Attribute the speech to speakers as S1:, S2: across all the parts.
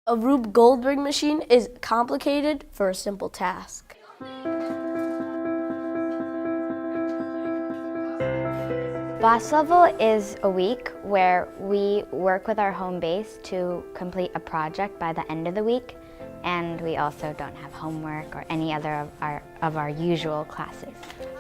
S1: A Rube Goldberg machine is complicated for a simple task.
S2: Boss Level is a week where we work with our home base to complete a project by the end of the week, and we also don't have homework or any other of our usual classes.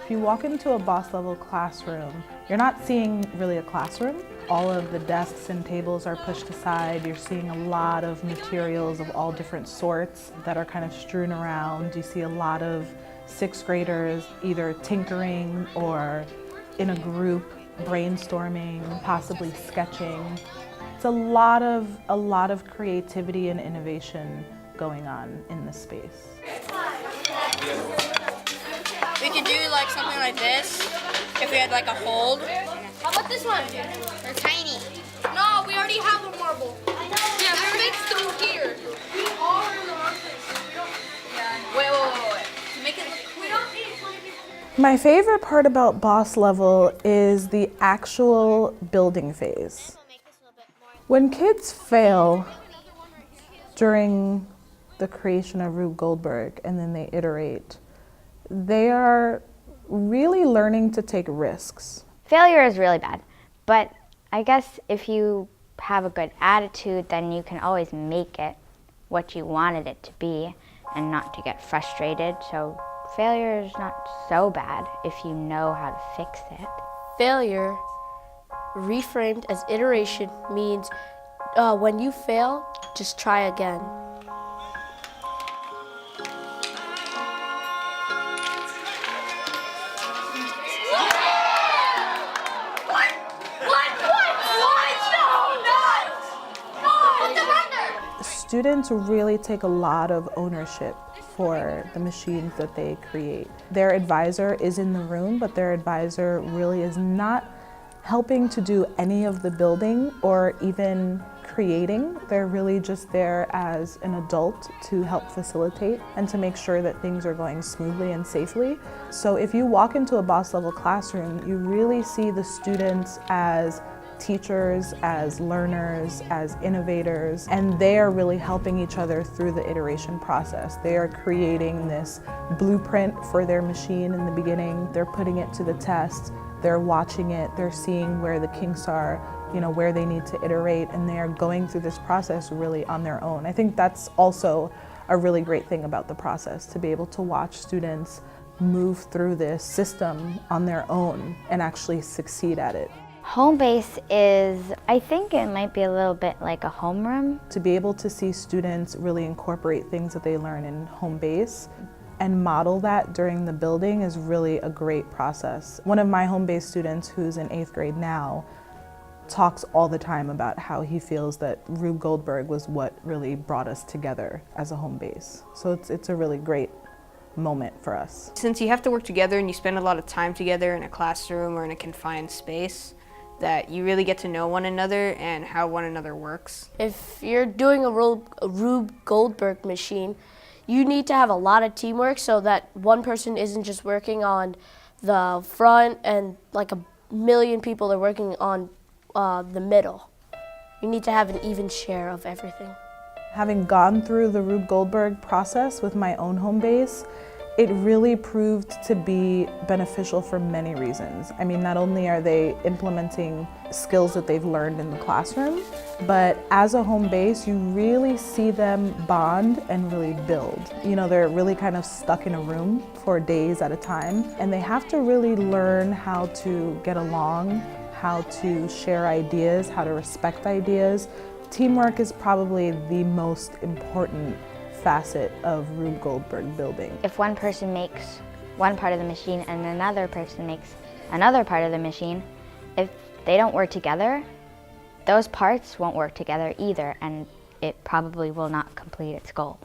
S3: If you walk into a Boss Level classroom, you're not seeing really a classroom. All of the desks and tables are pushed aside. You're seeing a lot of materials of all different sorts that are kind of strewn around. You see a lot of sixth graders either tinkering or in a group, brainstorming, possibly sketching. It's a lot of creativity and innovation going on in this space.
S4: We could do like something like this if we had like a hold.
S5: How about this one?
S4: They're tiny.
S5: No, we already have a marble. Yeah, we're next through here. We are in the wrong place.
S4: Wait. To make it look cool.
S5: We don't need
S3: My favorite part about Boss Level is the actual building phase. When kids fail during the creation of Rube Goldberg and then they iterate, they are really learning to take risks.
S2: Failure is really bad, but I guess if you have a good attitude, then you can always make it what you wanted it to be and not to get frustrated. So failure is not so bad if you know how to fix it.
S1: Failure, reframed as iteration, means when you fail, just try again.
S3: Students really take a lot of ownership for the machines that they create. Their advisor is in the room, but their advisor really is not helping to do any of the building or even creating. They're really just there as an adult to help facilitate and to make sure that things are going smoothly and safely. So if you walk into a Boss Level classroom, you really see the students as teachers, as learners, as innovators, and they are really helping each other through the iteration process. They are creating this blueprint for their machine in the beginning. They're putting it to the test. They're watching it. They're seeing where the kinks are, where they need to iterate, and they are going through this process really on their own. I think that's also a really great thing about the process, to be able to watch students move through this system on their own and actually succeed at it.
S2: Homebase is, I think it might be a little bit like a homeroom.
S3: To be able to see students really incorporate things that they learn in Homebase and model that during the building is really a great process. One of my Homebase students, who's in 8th grade now, talks all the time about how he feels that Rube Goldberg was what really brought us together as a Homebase. So it's a really great moment for us.
S4: Since you have to work together and you spend a lot of time together in a classroom or in a confined space, that you really get to know one another and how one another works.
S1: If you're doing a Rube Goldberg machine, you need to have a lot of teamwork so that one person isn't just working on the front and like a million people are working on the middle. You need to have an even share of everything.
S3: Having gone through the Rube Goldberg process with my own home base, it really proved to be beneficial for many reasons. I mean, not only are they implementing skills that they've learned in the classroom, but as a home base, you really see them bond and really build. They're really kind of stuck in a room for days at a time, and they have to really learn how to get along, how to share ideas, how to respect ideas. Teamwork is probably the most important facet of Rube Goldberg building.
S2: If one person makes one part of the machine and another person makes another part of the machine, if they don't work together, those parts won't work together either, and it probably will not complete its goal.